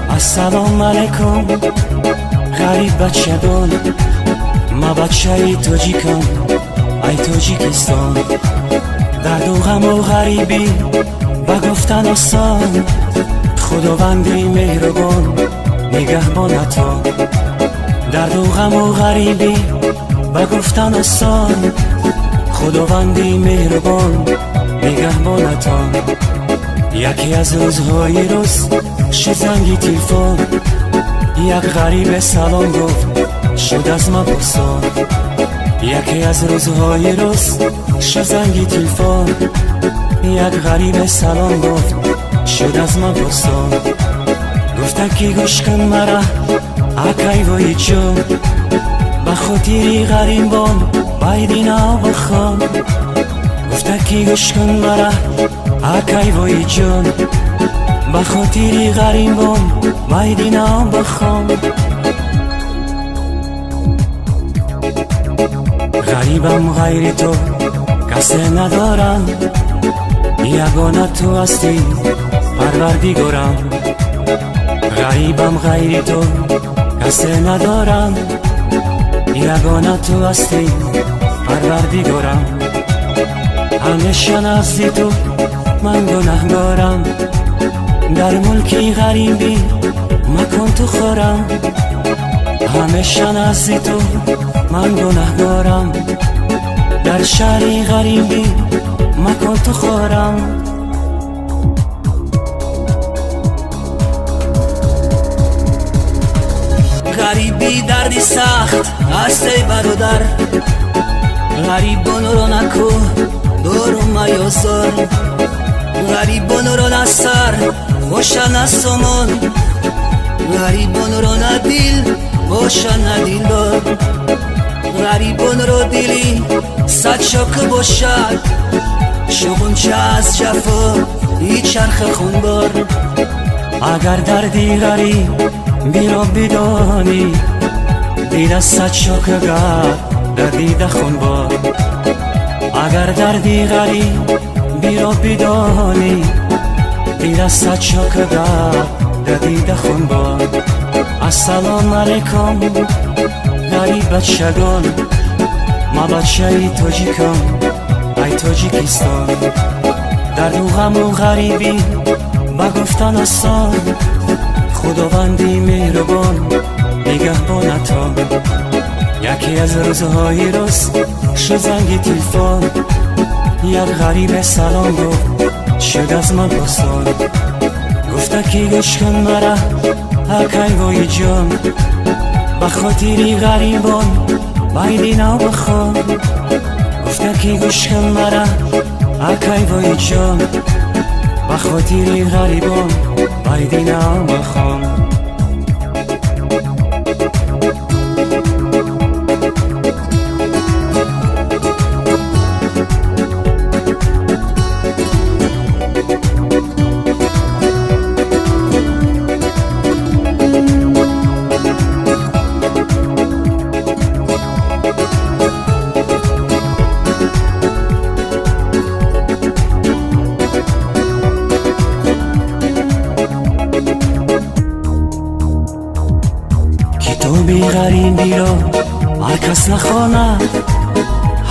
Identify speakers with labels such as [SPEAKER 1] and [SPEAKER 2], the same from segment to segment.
[SPEAKER 1] السلام علیکم غریب بچگان، ما بچه ای تاجیکم ای تاجیکستان. درد و غم و غریبی بگفتن آسان، خداوندی مهربان نگهبانتان. درد و غم و غریبی بگفتن آسان، خداوندی مهربان نگهبانتان. یکی از روزهای روز شد زنگ تلفن، یک غریب سلام گفت شد از من پرسان. یکی از روزهای روز شد زنگ تلفن، یک غریب سلام گفت شد از من پرسان. گفته که گوش کن مرا اکای وای جون، به خاطری غریبان بایدینا بخوان. گفته که گوش کن مرا اکای وای جون، به خاطری غریبان بایدینا بخوان. غریبم غیر تو کسی ندارم، یگانه تو هستی پروردگارم. غریبم غیر تو کسی ندارم، یگانه تو هستی پروردگارم. همیشه نزد تو من گناهکارم، در ملکی غریبی مکن تو خورم. همیشه نزد تو من گناهکارم، در شهری غریبی مکن تو خورم. غریبی دردی سخت است ای برادر، غریبان رو نکو دورم میازار. غریبان رو نسر باشن از سامان، غریبان رو ندیل باشن ندیل دار. غریبان رو دیلی صد شاک باشد، شغنچه از جفا ای چرخ خونبار. اگر دردی غریب بیرا بدانی، دیده صد شاک گرد در دیده خونبار. اگر دردی غریب بیرا بدانی، دیده صد شاک گرد در دیده خونبار. السلام علیکم غریب بچگان، ما بچه ای تاجیکم ای تاجیکستان. درد و غم و غریبی بگفتن آسان، خداوندی مهربان نگهبانتان. یکی از روزهای روز شد زنگ تلفن، یک غریب سلام گفت شد از من پرسان. گفته که گوش کن مرا اکای وای جان، به خاطری غریبان بایدینا بخوان. گفته که گوش کن مرا اکای وای جان، به خاطری غریبان بایدینا بخوان. کتابی غریبی رو هر کس نخواند،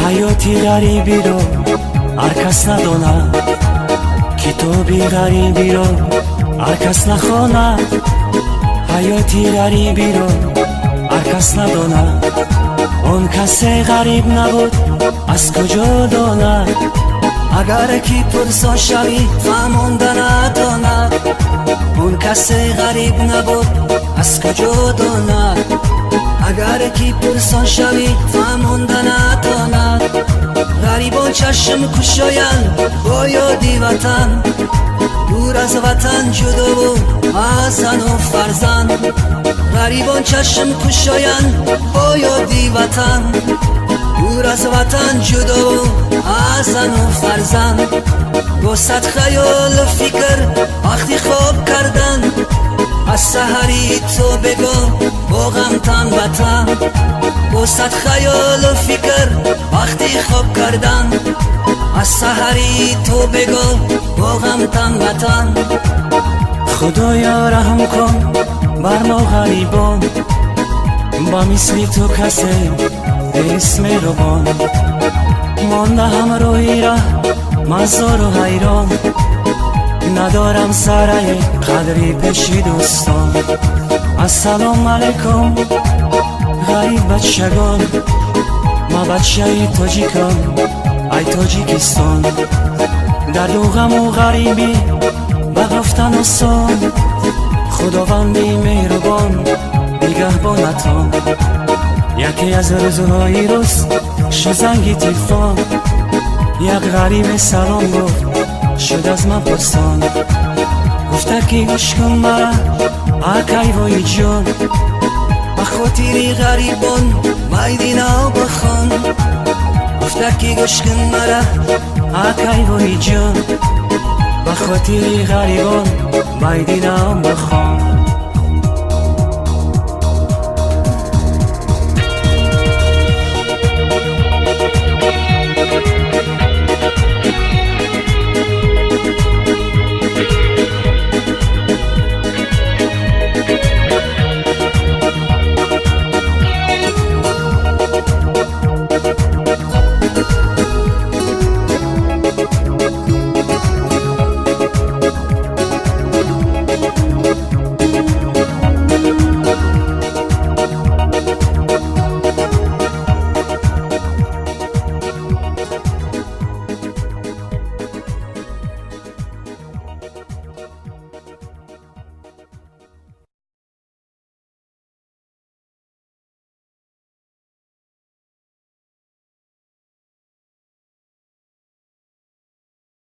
[SPEAKER 1] حیاتی غریبی رو هر کس نداند. کتابی غریبی رو هر کس نخواند، حیاتی غریبی رو هر کس نداند. اون کسی غریب نبود از کجا داند، اگر کی پرسان شوی فهمانده نداند. اون کسی غریب نبود از کجا داند، اگر کی پرسان شوی فهمانده نداند. غریبان چشم کشایند با یادی وطن، دور از وطن جدا و از زن و فرزند. غریبان چشم کشایند با یادی وطن، دور از وطن جدا و از زن و فرزند. با صد خیال و فکر وقتی خواب کردن، از سحری تو بگو با غم تن به تن. با صد خیال و فکر وقتی خواب کردن، از سحری تو بگو با غم تن به تن. خدایا رحم کن بر ما غریبان، با مثل تو کسی اسم روان. مانده همراهی را مزار و حیران، ندارم سره قدری پیش دوستان. السلام علیکم غریب بچگان، ما بچه تاجیکم ای تاجیکستان. در دو غم و غریبی بگفتن آسان، خداوندی مهربان نگهبانتان. یکی از روزهای روز شد زنگ تلفن، یک غریب سلام گفت شد از من پرسان. گفته که گوش کن مرا اکی وای جان، بخاطر غریبان میدینا بخوان. گفته که گوش کن مرا اکی وای جان، بخاطر غریبان میدینا بخوان.